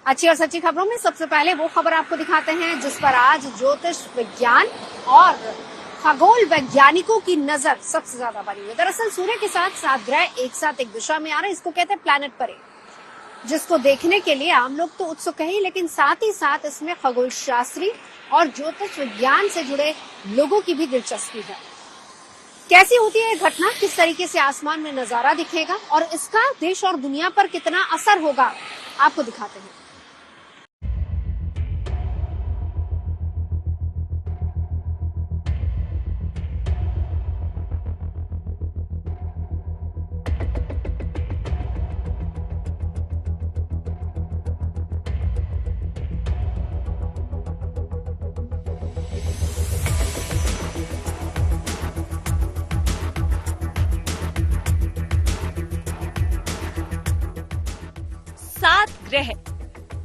अच्छी और सच्ची खबरों में सबसे पहले वो खबर आपको दिखाते हैं जिस पर आज ज्योतिष विज्ञान और खगोल वैज्ञानिकों की नजर सबसे ज्यादा बनी हुई है। दरअसल सूर्य के साथ 7 ग्रह एक साथ एक दिशा में आ रहे हैं, इसको कहते हैं प्लैनेट परेड, जिसको देखने के लिए आम लोग तो उत्सुक हैं ही, लेकिन साथ ही साथ इसमें खगोल शास्त्री और ज्योतिष विज्ञान से जुड़े लोगों की भी दिलचस्पी है। कैसी होती है ये घटना, किस तरीके से आसमान में नजारा दिखेगा और इसका देश और दुनिया पर कितना असर होगा, आपको दिखाते हैं। सात ग्रह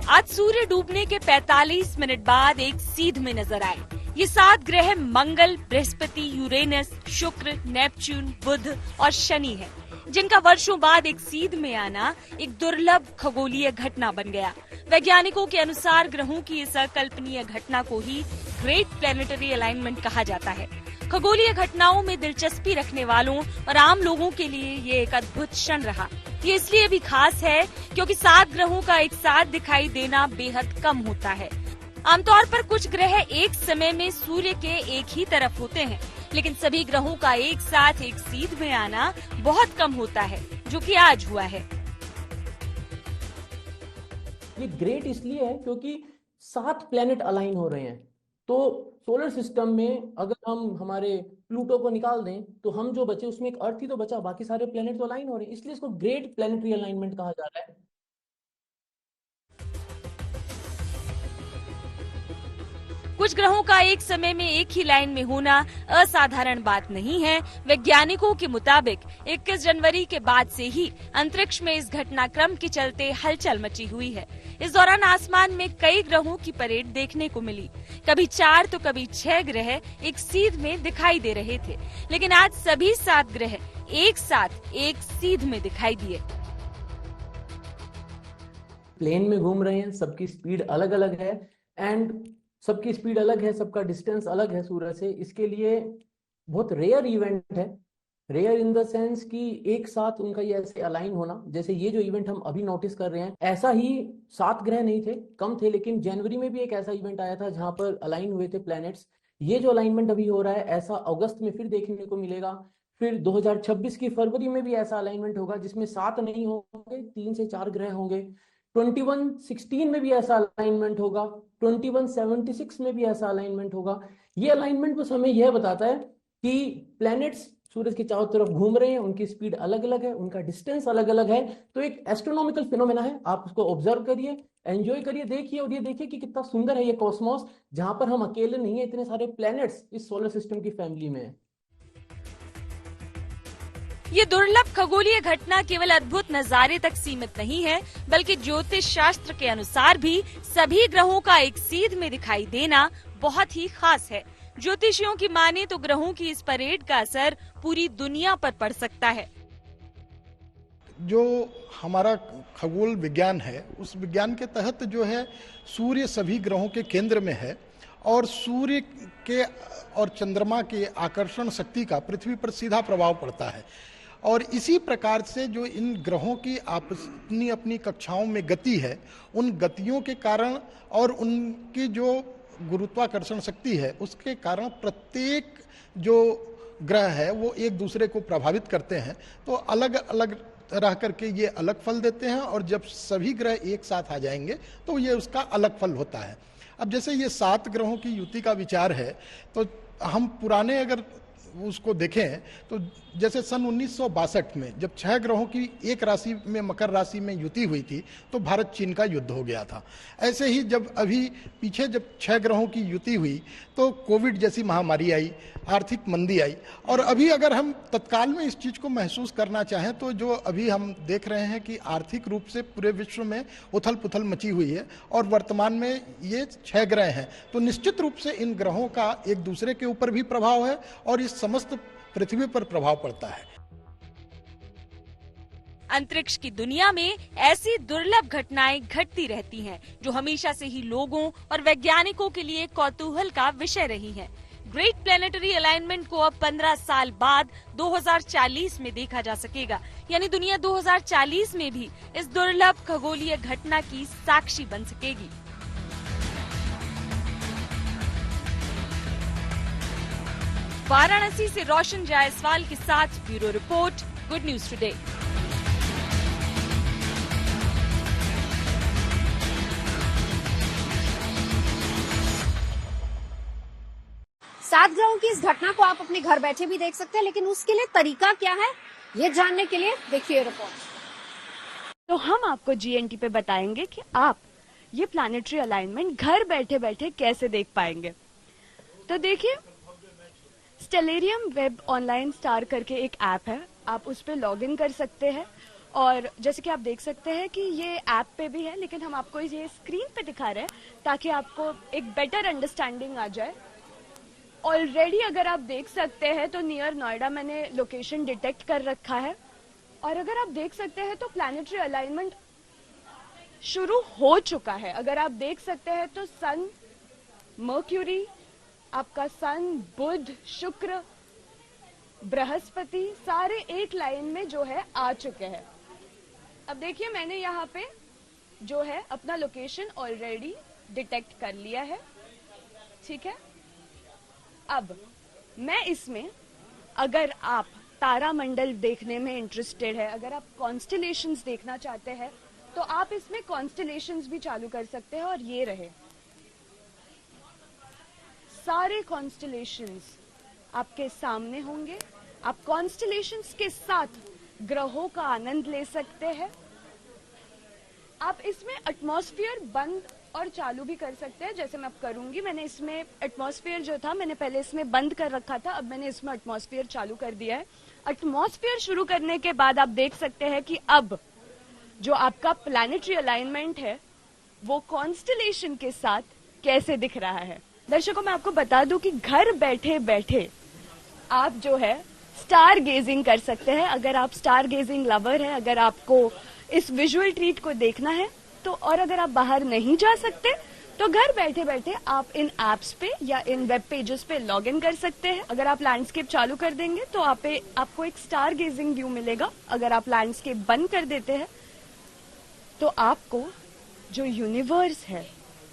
आज सूर्य डूबने के 45 मिनट बाद एक सीध में नजर आए। ये 7 ग्रह मंगल, बृहस्पति, यूरेनस, शुक्र, नेपच्यून, बुध और शनि है, जिनका वर्षों बाद एक सीध में आना एक दुर्लभ खगोलीय घटना बन गया। वैज्ञानिकों के अनुसार ग्रहों की इस अकल्पनीय घटना को ही ग्रेट प्लैनेटरी अलाइनमेंट कहा जाता है। खगोलीय घटनाओं में दिलचस्पी रखने वालों और आम लोगों के लिए ये एक अद्भुत क्षण रहा। ये इसलिए भी खास है क्योंकि 7 ग्रहों का एक साथ दिखाई देना बेहद कम होता है। आमतौर पर कुछ ग्रह एक समय में सूर्य के एक ही तरफ होते हैं, लेकिन सभी ग्रहों का एक साथ एक सीध में आना बहुत कम होता है, जो कि आज हुआ है। ये ग्रेट इसलिए है क्योंकि 7 प्लेनेट अलाइन हो रहे हैं। तो सोलर सिस्टम में अगर हम हमारे प्लूटो को निकाल दें तो हम जो बचे उसमें एक अर्थ ही तो बचा, बाकी सारे प्लेनेट तो अलाइन हो रहे हैं, इसलिए इसको ग्रेट प्लेनेटरी अलाइनमेंट कहा जा रहा है। कुछ ग्रहों का एक समय में एक ही लाइन में होना असाधारण बात नहीं है। वैज्ञानिकों के मुताबिक 21 जनवरी के बाद से ही अंतरिक्ष में इस घटनाक्रम के चलते हलचल मची हुई है। इस दौरान आसमान में कई ग्रहों की परेड देखने को मिली। कभी 4 तो कभी 6 ग्रह एक सीध में दिखाई दे रहे थे, लेकिन आज सभी 7 ग्रह एक साथ एक सीध में दिखाई दिए। प्लेन में घूम रहे हैं, सबकी स्पीड अलग अलग है एंड सबकी स्पीड अलग है, सबका डिस्टेंस अलग है सूर्य से। इसके लिए बहुत रेयर इवेंट है। रेयर इन द सेंस कि एक साथ उनका ये ऐसे अलाइन होना, जैसे ये जो इवेंट हम अभी नोटिस कर रहे हैं, ऐसा ही 7 ग्रह नहीं थे, कम थे, लेकिन जनवरी में भी एक ऐसा इवेंट आया था जहां पर अलाइन हुए थे प्लैनेट्स। ये जो अलाइनमेंट अभी हो रहा है ऐसा अगस्त में फिर देखने को मिलेगा। फिर 2026 की फरवरी में भी ऐसा अलाइनमेंट होगा जिसमें 7 नहीं होंगे, 3 से 4 ग्रह होंगे। 2116 में भी ऐसा अलाइनमेंट होगा, 2176 में भी ऐसा अलाइनमेंट होगा। ये अलाइनमेंट बस हमें यह बताता है कि प्लैनेट्स सूरज के चारों तरफ घूम रहे हैं, उनकी स्पीड अलग अलग है, उनका डिस्टेंस अलग अलग है। तो एक एस्ट्रोनॉमिकल फिनोमेना है, आप उसको ऑब्जर्व करिए, एंजॉय करिए, देखिए और ये देखिए कि कितना सुंदर है ये कॉस्मोस, जहां पर हम अकेले नहीं है, इतने सारे प्लैनेट्स इस सोलर सिस्टम की फैमिली में है। ये दुर्लभ खगोलीय घटना केवल अद्भुत नजारे तक सीमित नहीं है, बल्कि ज्योतिष शास्त्र के अनुसार भी सभी ग्रहों का एक सीध में दिखाई देना बहुत ही खास है। ज्योतिषियों की माने तो ग्रहों की इस परेड का असर पूरी दुनिया पर पड़ सकता है। जो हमारा खगोल विज्ञान है, उस विज्ञान के तहत जो है सूर्य सभी ग्रहों के केंद्र में है और सूर्य के और चंद्रमा के आकर्षण शक्ति का पृथ्वी पर सीधा प्रभाव पड़ता है। और इसी प्रकार से जो इन ग्रहों की अपनी अपनी कक्षाओं में गति है, उन गतियों के कारण और उनकी जो गुरुत्वाकर्षण शक्ति है उसके कारण प्रत्येक जो ग्रह है वो एक दूसरे को प्रभावित करते हैं। तो अलग अलग रह करके ये अलग फल देते हैं और जब सभी ग्रह एक साथ आ जाएंगे तो ये उसका अलग फल होता है। अब जैसे ये 7 ग्रहों की युति का विचार है, तो हम पुराने अगर उसको देखें तो जैसे सन 1962 में जब 6 ग्रहों की एक राशि में, मकर राशि में युति हुई थी, तो भारत चीन का युद्ध हो गया था। ऐसे ही जब अभी पीछे जब 6 ग्रहों की युति हुई तो कोविड जैसी महामारी आई, आर्थिक मंदी आई। और अभी अगर हम तत्काल में इस चीज को महसूस करना चाहें तो जो अभी हम देख रहे हैं कि आर्थिक रूप से पूरे विश्व में उथल पुथल मची हुई है और वर्तमान में ये 6 ग्रह हैं, तो निश्चित रूप से इन ग्रहों का एक दूसरे के ऊपर भी प्रभाव है और इस समस्त पृथ्वी पर प्रभाव पड़ता है। अंतरिक्ष की दुनिया में ऐसी दुर्लभ घटनाएं घटती रहती हैं, जो हमेशा से ही लोगों और वैज्ञानिकों के लिए कौतूहल का विषय रही हैं। ग्रेट प्लेनेटरी अलाइनमेंट को अब 15 साल बाद 2040 में देखा जा सकेगा, यानी दुनिया 2040 में भी इस दुर्लभ खगोलीय घटना की साक्षी बन सकेगी। वाराणसी से रोशन जायसवाल के साथ bureau report, good news today. सात ग्रहों की इस घटना को आप अपने घर बैठे भी देख सकते हैं, लेकिन उसके लिए तरीका क्या है, ये जानने के लिए देखिए रिपोर्ट। तो हम आपको जीएनटी पे बताएंगे कि आप ये प्लैनेटरी अलाइनमेंट घर बैठे बैठे कैसे देख पाएंगे। तो देखिए, स्टेलेरियम वेब ऑनलाइन स्टार करके एक ऐप है, आप उस पर लॉग इन कर सकते हैं। और जैसे कि आप देख सकते हैं कि ये ऐप पे भी है, लेकिन हम आपको ये स्क्रीन पे दिखा रहे हैं ताकि आपको एक बेटर अंडरस्टैंडिंग आ जाए। ऑलरेडी अगर आप देख सकते हैं तो नियर नोएडा मैंने लोकेशन डिटेक्ट कर रखा है। और अगर आप देख सकते हैं तो प्लैनेटरी अलाइनमेंट शुरू हो चुका है। अगर आप देख सकते हैं तो सन, मर्क्यूरी, आपका सन, बुध, शुक्र, बृहस्पति सारे एक लाइन में जो है आ चुके हैं। अब देखिए, मैंने यहाँ पे जो है अपना लोकेशन ऑलरेडी डिटेक्ट कर लिया है, ठीक है। अब मैं इसमें, अगर आप तारामंडल देखने में इंटरेस्टेड है, अगर आप कॉन्स्टेलेशंस देखना चाहते हैं, तो आप इसमें कॉन्स्टेलेशंस भी चालू कर सकते हैं। और ये रहे सारे कॉन्स्टेलेशंस आपके सामने होंगे। आप कॉन्स्टेलेशंस के साथ ग्रहों का आनंद ले सकते हैं। आप इसमें एटमॉस्फेयर बंद और चालू भी कर सकते हैं, जैसे मैं अब करूंगी। मैंने इसमें एटमॉस्फेयर जो था, मैंने पहले इसमें बंद कर रखा था, अब मैंने इसमें एटमॉस्फेयर चालू कर दिया है। एटमॉस्फेयर शुरू करने के बाद आप देख सकते हैं कि अब जो आपका प्लैनेटरी अलाइनमेंट है वो कॉन्स्टेलेशन के साथ कैसे दिख रहा है। दर्शकों, मैं आपको बता दूं कि घर बैठे बैठे आप जो है स्टार गेजिंग कर सकते हैं। अगर आप स्टार गेजिंग लवर है, अगर आपको इस विजुअल ट्रीट को देखना है तो, और अगर आप बाहर नहीं जा सकते तो घर बैठे बैठे आप इन एप्स पे या इन वेब पेजेस पे लॉग इन कर सकते हैं। अगर आप लैंडस्केप चालू कर देंगे तो आपको एक स्टार गेजिंग व्यू मिलेगा। अगर आप लैंडस्केप बंद कर देते हैं तो आपको जो यूनिवर्स है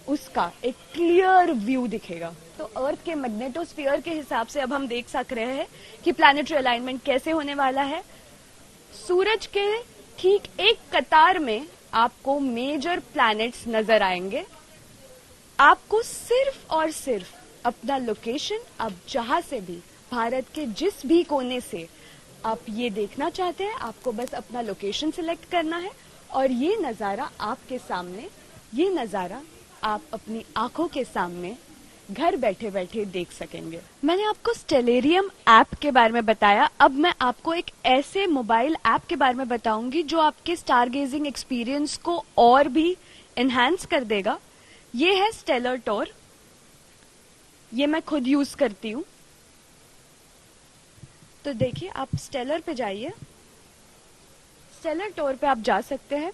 उसका एक क्लियर व्यू दिखेगा। तो अर्थ के मैग्नेटोस्फीयर के हिसाब से अब हम देख सक रहे हैं कि प्लैनेटरी अलाइनमेंट कैसे होने वाला है। सूरज के ठीक एक कतार में आपको मेजर प्लैनेट्स नजर आएंगे। आपको सिर्फ और सिर्फ अपना लोकेशन, आप जहां से भी, भारत के जिस भी कोने से आप ये देखना चाहते हैं, आपको बस अपना लोकेशन सिलेक्ट करना है और ये नजारा आपके सामने, ये नजारा आप अपनी आंखों के सामने घर बैठे बैठे देख सकेंगे। मैंने आपको स्टेलेरियम ऐप के बारे में बताया, अब मैं आपको एक ऐसे मोबाइल ऐप के बारे में बताऊंगी जो आपके स्टार गेजिंग एक्सपीरियंस को और भी एनहांस कर देगा। ये है स्टेलर टूर, ये मैं खुद यूज करती हूँ। तो देखिए, आप स्टेलर पे जाइए, स्टेलर टूर पे आप जा सकते हैं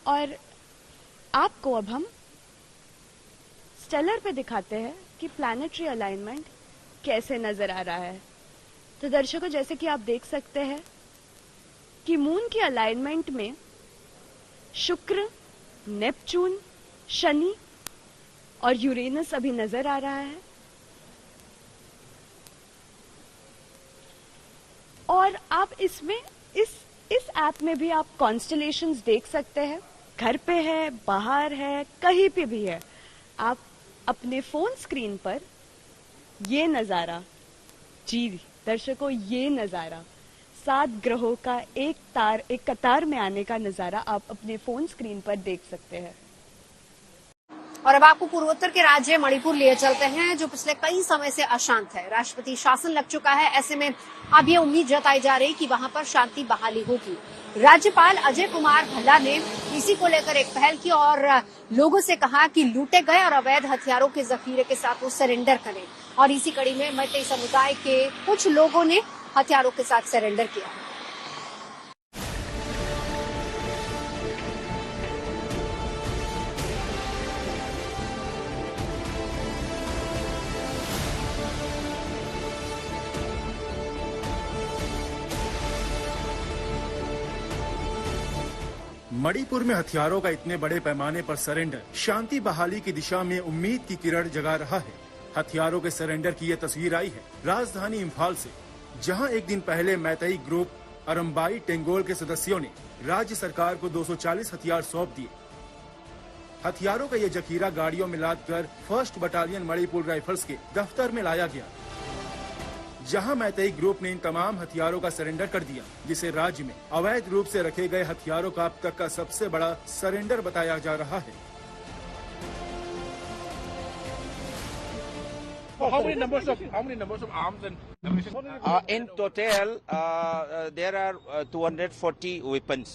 और आपको अब हम स्टेलर पे दिखाते हैं कि प्लैनेटरी अलाइनमेंट कैसे नजर आ रहा है। तो दर्शकों, जैसे कि आप देख सकते हैं कि मून की अलाइनमेंट में शुक्र, नेपच्यून, शनि और यूरेनस अभी नजर आ रहा है। और आप इसमें इस ऐप में भी आप कॉन्स्टेलेशंस देख सकते हैं। घर पे है, बाहर है, कहीं पे भी है, आप अपने फोन स्क्रीन पर ये नजारा, जी दर्शकों, ये नजारा 7 ग्रहों का एक कतार में आने का नजारा आप अपने फोन स्क्रीन पर देख सकते हैं। और अब आपको पूर्वोत्तर के राज्य मणिपुर लिए चलते हैं, जो पिछले कई समय से अशांत है। राष्ट्रपति शासन लग चुका है, ऐसे में अब ये उम्मीद जताई जा रही कि वहां पर शांति बहाली होगी। राज्यपाल अजय कुमार भल्ला ने इसी को लेकर एक पहल की और लोगों से कहा कि लूटे गए और अवैध हथियारों के जखीरे के साथ वो सरेंडर करें। और इसी कड़ी में मैतेई समुदाय के कुछ लोगों ने हथियारों के साथ सरेंडर किया। मणिपुर में हथियारों का इतने बड़े पैमाने पर सरेंडर शांति बहाली की दिशा में उम्मीद की किरण जगा रहा है। हथियारों के सरेंडर की ये तस्वीर आई है राजधानी इम्फाल से, जहां एक दिन पहले मैतेई ग्रुप अरम्बाई टेंगोल के सदस्यों ने राज्य सरकार को 240 हथियार सौंप दिए। हथियारों का ये जखीरा गाड़ियों में लाद कर 1st बटालियन मणिपुर राइफल्स के दफ्तर में लाया गया, जहां मैतेई ग्रुप ने इन तमाम हथियारों का सरेंडर कर दिया, जिसे राज्य में अवैध रूप से रखे गए हथियारों का अब तक का सबसे बड़ा सरेंडर बताया जा रहा है। How many numbers of arms and ammunition? In total, there are 240 weapons.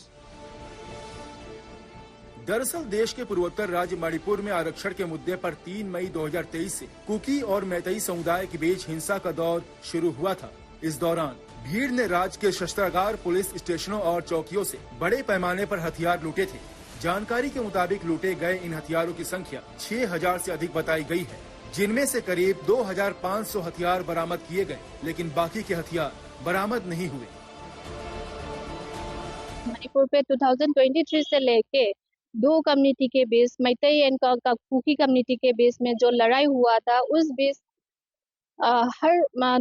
दरअसल देश के पूर्वोत्तर राज्य मणिपुर में आरक्षण के मुद्दे पर 3 मई 2023 से कुकी और मैतेई समुदाय के बीच हिंसा का दौर शुरू हुआ था। इस दौरान भीड़ ने राज्य के शस्त्रागार, पुलिस स्टेशनों और चौकियों से बड़े पैमाने पर हथियार लूटे थे। जानकारी के मुताबिक लूटे गए इन हथियारों की संख्या 6000 से अधिक बताई गई है, जिनमें से करीब 2500 हथियार बरामद किए गए, लेकिन बाकी के हथियार बरामद नहीं हुए। मणिपुर पे 2023 से लेके दो कम्युनिटी के बीच, मैतेई एंड कुकी कम्युनिटी के बीच में जो लड़ाई हुआ था, उस बीच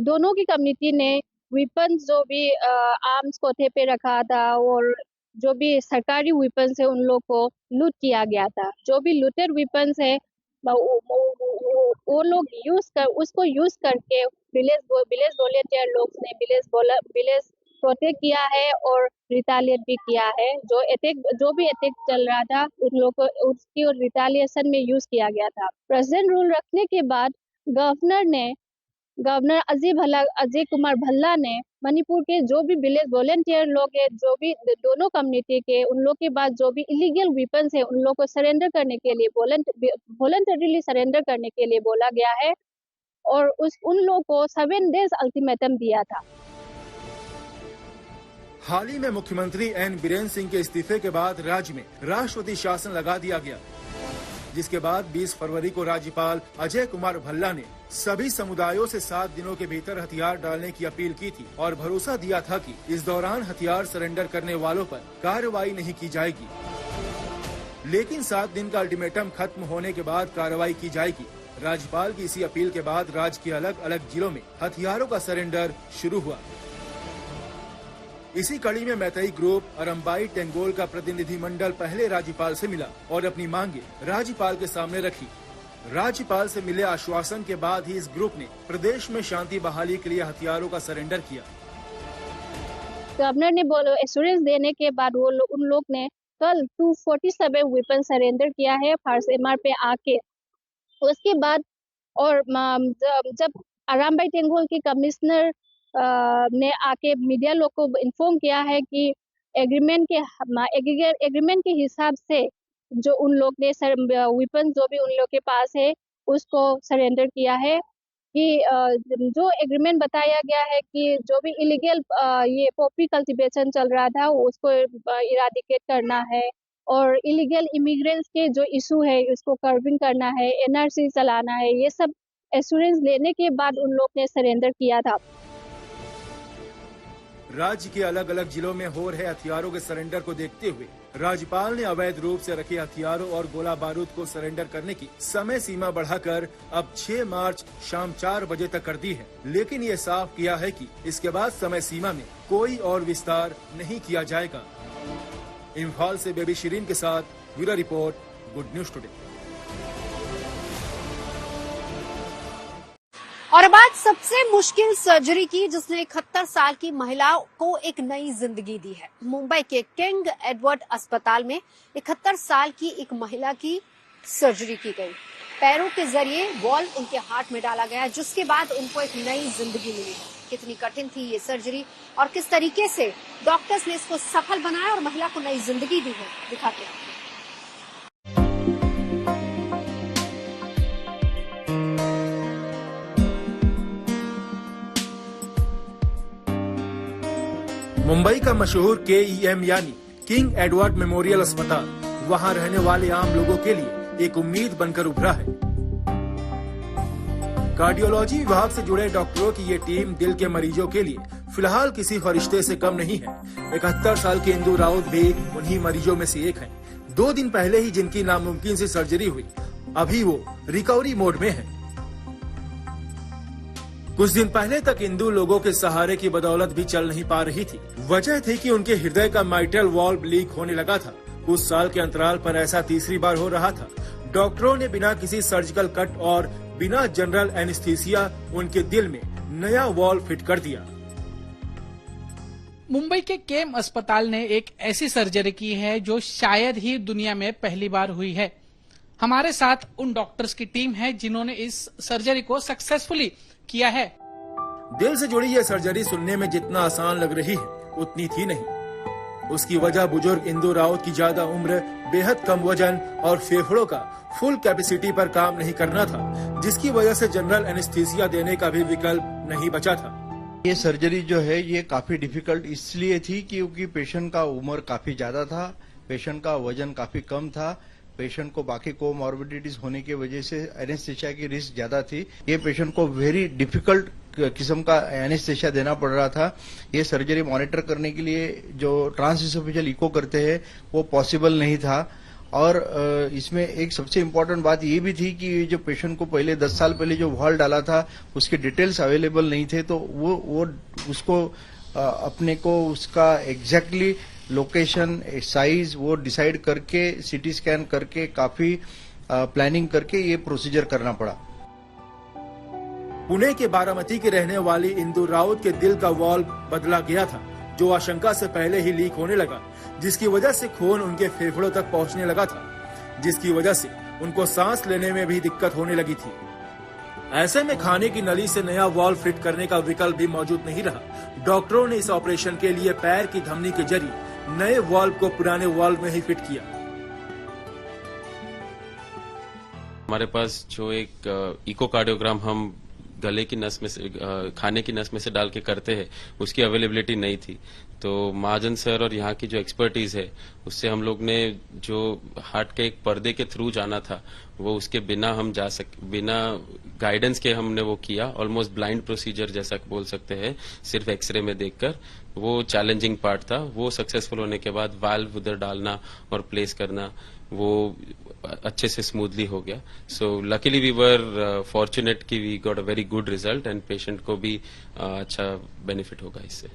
दोनों की कम्युनिटी ने वेपन्स जो भी आर्म्स कोठे पे रखा था और जो भी सरकारी वेपन्स है उन लोग को लूट किया गया था। जो भी लूटेड वेपन्स है वो लोग उसको यूज करके विलेज वॉलंटियर लोग ने विलेज प्रोटेक्ट किया है और रिटालिएट भी किया है। जो भी अटैक चल रहा था उन लोग को उसकी रिटालिएशन में यूज किया गया था। प्रेसिडेंट रूल रखने के बाद गवर्नर अजय कुमार भल्ला ने मणिपुर के जो भी विलेज वॉलंटियर लोग हैं, जो भी दोनों कम्युनिटी के, उन लोग के बाद जो भी इलीगल वेपन्स है उन लोग को सरेंडर करने के लिए वॉलंटरीली सरेंडर करने के लिए बोला गया है और उन लोग को 7 डेज अल्टीमेटम दिया था। हाल ही में मुख्यमंत्री एन बीरेन सिंह के इस्तीफे के बाद राज्य में राष्ट्रपति शासन लगा दिया गया, जिसके बाद 20 फरवरी को राज्यपाल अजय कुमार भल्ला ने सभी समुदायों से 7 दिनों के भीतर हथियार डालने की अपील की थी और भरोसा दिया था कि इस दौरान हथियार सरेंडर करने वालों पर कार्रवाई नहीं की जाएगी। लेकिन 7 दिन का अल्टीमेटम खत्म होने के बाद कार्रवाई की जाएगी। राज्यपाल की इसी अपील के बाद राज्य के अलग अलग जिलों में हथियारों का सरेंडर शुरू हुआ। इसी कड़ी में मैतेई ग्रुप अरम्बाई टेंगोल का प्रतिनिधिमंडल पहले राज्यपाल से मिला और अपनी मांगे राज्यपाल के सामने रखी। राज्यपाल से मिले आश्वासन के बाद ही इस ग्रुप ने प्रदेश में शांति बहाली के लिए हथियारों का सरेंडर किया। गवर्नर ने एश्योरेंस देने के बाद उन लोग ने कल 247 वेपन सरेंडर किया है फारसेमार पे आके। उसके बाद और जब अरम्बाई टेंगोल के कमिश्नर ने आके मीडिया लोग को इन्फॉर्म किया है कि एग्रीमेंट के हिसाब से जो उन लोग ने वेपन जो भी उन लोग के पास है उसको सरेंडर किया है, कि जो एग्रीमेंट बताया गया है कि जो भी इलीगल ये पॉपी कल्टीवेशन चल रहा था उसको इराडिकेट करना है और इलीगल इमिग्रेंट्स के जो इशू है उसको कर्बिंग करना है, एनआरसी चलाना है। ये सब एश्योरेंस लेने के बाद उन लोग ने सरेंडर किया था। राज्य के अलग अलग जिलों में हो रहे हथियारों के सरेंडर को देखते हुए राज्यपाल ने अवैध रूप से रखे हथियारों और गोला बारूद को सरेंडर करने की समय सीमा बढ़ाकर अब 6 मार्च शाम 4 बजे तक कर दी है। लेकिन ये साफ किया है कि इसके बाद समय सीमा में कोई और विस्तार नहीं किया जाएगा। इम्फाल से बेबी शिरीन के साथ bureau report, good news today. और अब आज सबसे मुश्किल सर्जरी की, जिसने 71 साल की महिला को एक नई जिंदगी दी है। मुंबई के किंग एडवर्ड अस्पताल में 71 साल की एक महिला की सर्जरी की गई। पैरों के जरिए वॉल्व उनके हार्ट में डाला गया, जिसके बाद उनको एक नई जिंदगी मिली है। कितनी कठिन थी ये सर्जरी और किस तरीके से डॉक्टर्स ने इसको सफल बनाया और महिला को नई जिंदगी दी है, दिखाते हैं। मुंबई का मशहूर KEM यानी किंग एडवर्ड मेमोरियल अस्पताल वहां रहने वाले आम लोगों के लिए एक उम्मीद बनकर उभरा है। कार्डियोलॉजी विभाग से जुड़े डॉक्टरों की ये टीम दिल के मरीजों के लिए फिलहाल किसी फरिश्ते से कम नहीं है। 71 साल के इंदु राउत भी उन्हीं मरीजों में से एक हैं। 2 दिन पहले ही जिनकी नामुमकिन सी सर्जरी हुई, अभी वो रिकवरी मोड में है। कुछ दिन पहले तक इंदु लोगों के सहारे की बदौलत भी चल नहीं पा रही थी। वजह थी कि उनके हृदय का माइट्रल वाल्व लीक होने लगा था। कुछ साल के अंतराल पर ऐसा तीसरी बार हो रहा था। डॉक्टरों ने बिना किसी सर्जिकल कट और बिना जनरल एनेस्थीसिया उनके दिल में नया वाल्व फिट कर दिया। मुंबई के केम अस्पताल ने एक ऐसी सर्जरी की है जो शायद ही दुनिया में पहली बार हुई है। हमारे साथ उन डॉक्टर्स की टीम है जिन्होंने इस सर्जरी को सक्सेसफुली किया है। दिल से जुड़ी यह सर्जरी सुनने में जितना आसान लग रही है, उतनी थी नहीं। उसकी वजह बुजुर्ग इंदु राउत की ज्यादा उम्र, बेहद कम वजन और फेफड़ों का फुल कैपेसिटी पर काम नहीं करना था, जिसकी वजह से जनरल एनेस्थीसिया देने का भी विकल्प नहीं बचा था। ये सर्जरी जो है ये काफी डिफिकल्ट इसलिए थी क्योंकि पेशेंट का उम्र काफी ज्यादा था, पेशेंट का वजन काफी कम था, पेशेंट को बाकी कोमॉर्बिडिटीज होने की वजह से एनेस्थीसिया की रिस्क ज्यादा थी। ये पेशेंट को वेरी डिफिकल्ट किस्म का एनेस्थीसिया देना पड़ रहा था। ये सर्जरी मॉनिटर करने के लिए जो ट्रांसइसोफेजियल इको करते हैं वो पॉसिबल नहीं था। और इसमें एक सबसे इम्पोर्टेंट बात ये भी थी कि जो पेशेंट को पहले 10 साल पहले जो वाल्व डाला था उसके डिटेल्स अवेलेबल नहीं थे, तो वो उसको अपने को उसका एग्जैक्टली लोकेशन, साइज वो डिसाइड करके सीटी स्कैन करके काफी प्लानिंग करके ये प्रोसीजर करना पड़ा। पुणे के बारामती के रहने वाली इंदु राउत के दिल का वाल्व बदला गया था, जो आशंका से पहले ही लीक होने लगा, जिसकी वजह से खून उनके फेफड़ों तक पहुंचने लगा था, जिसकी वजह से उनको सांस लेने में भी दिक्कत होने लगी थी। ऐसे में खाने की नली से नया वाल्व फिट करने का विकल्प भी मौजूद नहीं रहा। डॉक्टरों ने इस ऑपरेशन के लिए पैर की धमनी के जरिए नए वाल्व को पुराने वाल्व में ही फिट किया। हमारे पास जो एक इकोकार्डियोग्राम हम गले की नस में से, खाने की नस में से डाल के करते हैं, उसकी अवेलेबिलिटी नहीं थी। तो महाजन सर और यहाँ की जो एक्सपर्टीज है उससे हम लोग ने जो हार्ट के एक पर्दे के थ्रू जाना था वो उसके बिना हम बिना गाइडेंस के हमने वो किया। ऑलमोस्ट ब्लाइंड प्रोसीजर जैसा बोल सकते हैं, सिर्फ एक्सरे में देखकर। वो चैलेंजिंग पार्ट था। वो सक्सेसफुल होने के बाद वाल्व उधर डालना और प्लेस करना वो अच्छे से स्मूथली हो गया। So luckily we were fortunate कि we got a very good result and patient को भी अच्छा बेनिफिट होगा इससे।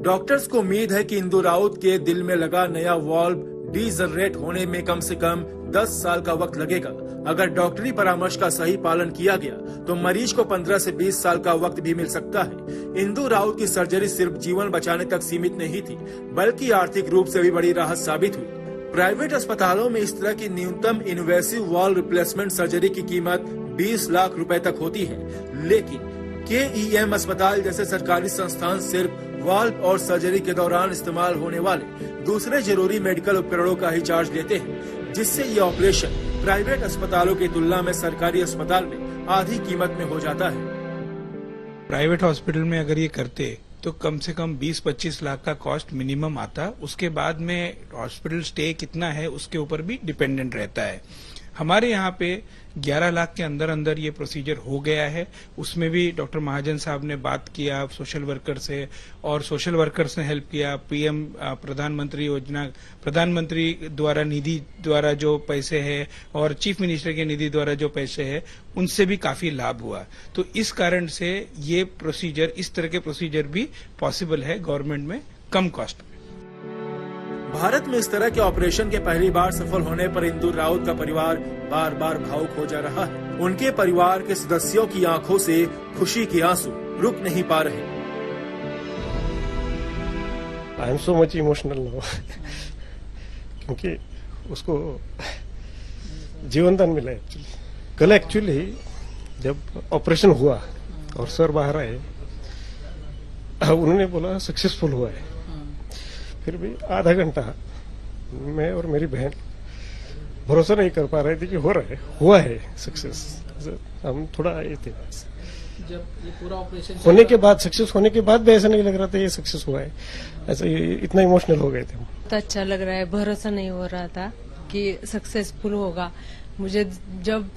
डॉक्टर्स को उम्मीद है कि इंदु राउत के दिल में लगा नया वाल्व डीजनरेट होने में कम से कम 10 साल का वक्त लगेगा। अगर डॉक्टरी परामर्श का सही पालन किया गया तो मरीज को 15 से 20 साल का वक्त भी मिल सकता है। इंदु राउत की सर्जरी सिर्फ जीवन बचाने तक सीमित नहीं थी, बल्कि आर्थिक रूप से भी बड़ी राहत साबित हुई। प्राइवेट अस्पतालों में इस तरह की न्यूनतम इन्वेसिव वाल्व रिप्लेसमेंट सर्जरी की कीमत 20 लाख रुपए तक होती है, लेकिन KEM अस्पताल जैसे सरकारी संस्थान सिर्फ वाल्व और सर्जरी के दौरान इस्तेमाल होने वाले दूसरे जरूरी मेडिकल उपकरणों का ही चार्ज लेते हैं, जिससे ये ऑपरेशन प्राइवेट अस्पतालों की तुलना में सरकारी अस्पताल में आधी कीमत में हो जाता है। प्राइवेट हॉस्पिटल में अगर ये करते तो कम से कम 20-25 लाख का कॉस्ट मिनिमम आता। उसके बाद में हॉस्पिटल स्टे कितना है उसके ऊपर भी डिपेंडेंट रहता है। हमारे यहाँ पे 11 लाख के अंदर अंदर ये प्रोसीजर हो गया है। उसमें भी डॉक्टर महाजन साहब ने बात किया सोशल वर्कर से, और सोशल वर्कर्स ने हेल्प किया। PM प्रधानमंत्री योजना, प्रधानमंत्री द्वारा निधि द्वारा जो पैसे है और चीफ मिनिस्टर के निधि द्वारा जो पैसे है उनसे भी काफी लाभ हुआ। तो इस कारण से ये प्रोसीजर, इस तरह के प्रोसीजर भी पॉसिबल है गवर्नमेंट में कम कॉस्ट में। भारत में इस तरह के ऑपरेशन के पहली बार सफल होने पर इंदु राउत का परिवार बार बार भावुक हो जा रहा है। उनके परिवार के सदस्यों की आंखों से खुशी के आंसू रुक नहीं पा रहे। I am so much emotional now क्योंकि उसको जीवन दान मिला है। कल एक्चुअली जब ऑपरेशन हुआ और सर बाहर आए, उन्होंने बोला सक्सेसफुल हुआ है। फिर भी आधा घंटा मैं और मेरी बहन भरोसा नहीं कर पा रहे थे कि हो रहा है, हुआ है सक्सेस। हम थोड़ा ये थे। जब ये पूरा ऑपरेशन होने के बाद, सक्सेस होने के बाद भी ऐसा नहीं लग रहा था ये सक्सेस हुआ है। ऐसा इतना इमोशनल हो गए थे। बहुत अच्छा लग रहा है, भरोसा नहीं हो रहा था कि सक्सेसफुल होगा। मुझे जब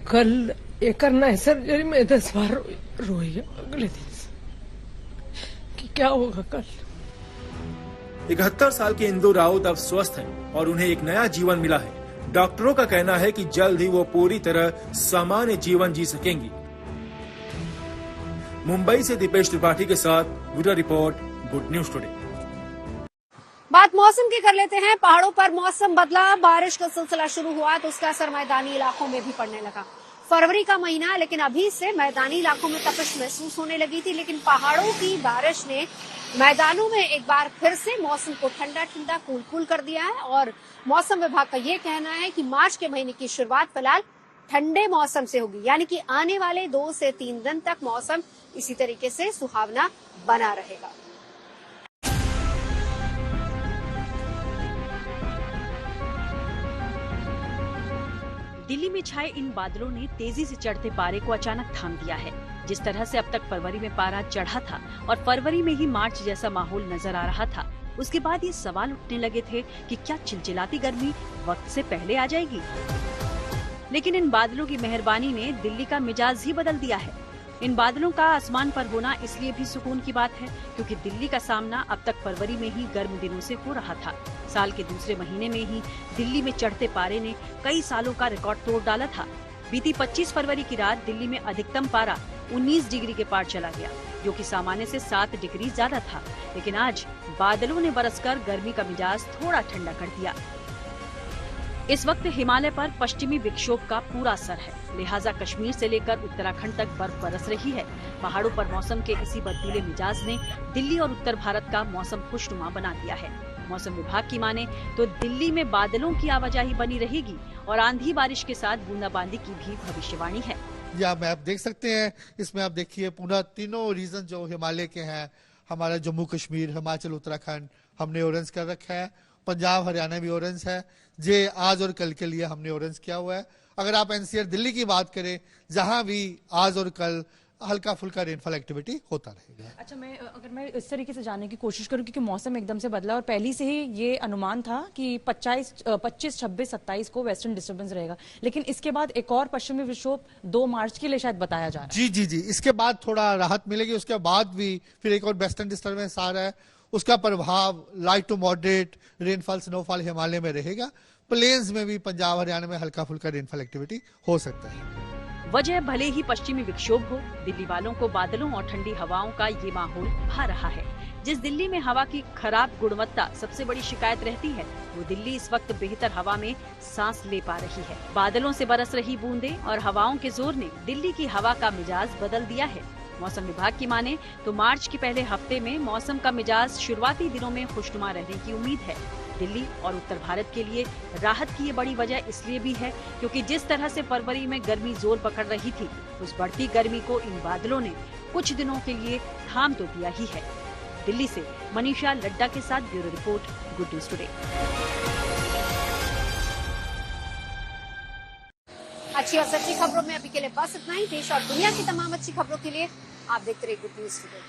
कल ये करना है सर्जरी में 10 बार रोई अगले दिन से कि क्या होगा कल। 71 साल के इंदु राउत अब स्वस्थ हैं और उन्हें एक नया जीवन मिला है। डॉक्टरों का कहना है कि जल्द ही वो पूरी तरह सामान्य जीवन जी सकेंगी। मुंबई से दीपेश त्रिपाठी के साथ bureau report, good news today. बात मौसम की कर लेते हैं। पहाड़ों पर मौसम बदला, बारिश का सिलसिला शुरू हुआ तो उसका असर मैदानी इलाकों में भी पड़ने लगा। फरवरी का महीना, लेकिन अभी से मैदानी इलाकों में तपिश महसूस होने लगी थी, लेकिन पहाड़ों की बारिश ने मैदानों में एक बार फिर से मौसम को ठंडा ठंडा कूल कूल कर दिया है। और मौसम विभाग का ये कहना है कि मार्च के महीने की शुरुआत फिलहाल ठंडे मौसम से होगी, यानी कि आने वाले 2 से 3 दिन तक मौसम इसी तरीके से सुहावना बना रहेगा। दिल्ली में छाए इन बादलों ने तेजी से चढ़ते पारे को अचानक थाम दिया है। जिस तरह से अब तक फरवरी में पारा चढ़ा था और फरवरी में ही मार्च जैसा माहौल नजर आ रहा था, उसके बाद ये सवाल उठने लगे थे कि क्या चिलचिलाती गर्मी वक्त से पहले आ जाएगी। लेकिन इन बादलों की मेहरबानी ने दिल्ली का मिजाज ही बदल दिया है। इन बादलों का आसमान पर होना इसलिए भी सुकून की बात है क्योंकि दिल्ली का सामना अब तक फरवरी में ही गर्म दिनों से हो रहा था। साल के दूसरे महीने में ही दिल्ली में चढ़ते पारे ने कई सालों का रिकॉर्ड तोड़ डाला था। बीती 25 फरवरी की रात दिल्ली में अधिकतम पारा 19 डिग्री के पार चला गया, जो कि सामान्य से 7 डिग्री ज्यादा था। लेकिन आज बादलों ने बरसकर गर्मी का मिजाज थोड़ा ठंडा कर दिया। इस वक्त हिमालय पर पश्चिमी विक्षोभ का पूरा असर है, लिहाजा कश्मीर से लेकर उत्तराखंड तक बर्फ बरस रही है। पहाड़ों पर मौसम के इसी बर्फीले मिजाज ने दिल्ली और उत्तर भारत का मौसम खुशनुमा बना दिया है। मौसम विभाग की माने तो दिल्ली में बादलों की आवाजाही बनी रहेगी और आंधी बारिश के साथ बूंदाबांदी की भी भविष्यवाणी है। या मैं आप देख सकते हैं, इसमें आप देखिए पूरा तीनों रीजन जो हिमालय के हैं, हमारा जम्मू कश्मीर, हिमाचल, उत्तराखंड हमने ऑरेंज कर रखा है। पंजाब हरियाणा भी ऑरेंज है। जे आज और कल के लिए हमने ऑरेंज किया हुआ है। अगर आप एनसीआर दिल्ली की बात करें, जहां भी आज और कल हल्का फुल्का रेनफॉल एक्टिविटी होता रहेगा। अच्छा, अगर मैं इस तरीके से जानने की कोशिश करूं, क्योंकि मौसम एकदम से बदला और पहले से ही ये अनुमान था कि 25, 26, 27 को वेस्टर्न डिस्टर्बेंस रहेगा, लेकिन इसके बाद एक और पश्चिमी विक्षोभ 2 मार्च के लिए शायद बताया जा रहा है। जी, इसके बाद थोड़ा राहत मिलेगी। उसके बाद भी फिर एक और वेस्टर्न डिस्टर्बेंस आ रहा है, उसका प्रभाव light to moderate rainfall, snowfall Himalaya में रहेगा। प्लेन्स में भी पंजाब हरियाणा में हल्का फुल्का रेनफॉल एक्टिविटी हो सकता है। वजह भले ही पश्चिमी विक्षोभ हो, दिल्ली वालों को बादलों और ठंडी हवाओं का ये माहौल भा रहा है। जिस दिल्ली में हवा की खराब गुणवत्ता सबसे बड़ी शिकायत रहती है, वो दिल्ली इस वक्त बेहतर हवा में सांस ले पा रही है। बादलों से बरस रही बूंदें और हवाओं के जोर ने दिल्ली की हवा का मिजाज बदल दिया है। मौसम विभाग की माने तो मार्च के पहले हफ्ते में मौसम का मिजाज शुरुआती दिनों में खुशनुमा रहने की उम्मीद है। दिल्ली और उत्तर भारत के लिए राहत की ये बड़ी वजह इसलिए भी है क्योंकि जिस तरह से फरवरी में गर्मी जोर पकड़ रही थी, उस बढ़ती गर्मी को इन बादलों ने कुछ दिनों के लिए थाम तो दिया ही है। दिल्ली से मनीषा लड्डा के साथ bureau report, good news today. अच्छी और सच्ची खबरों में अभी के लिए बस इतना ही। देश और दुनिया की तमाम अच्छी खबरों के लिए आप देखते रहिए गुड न्यूज टुडे।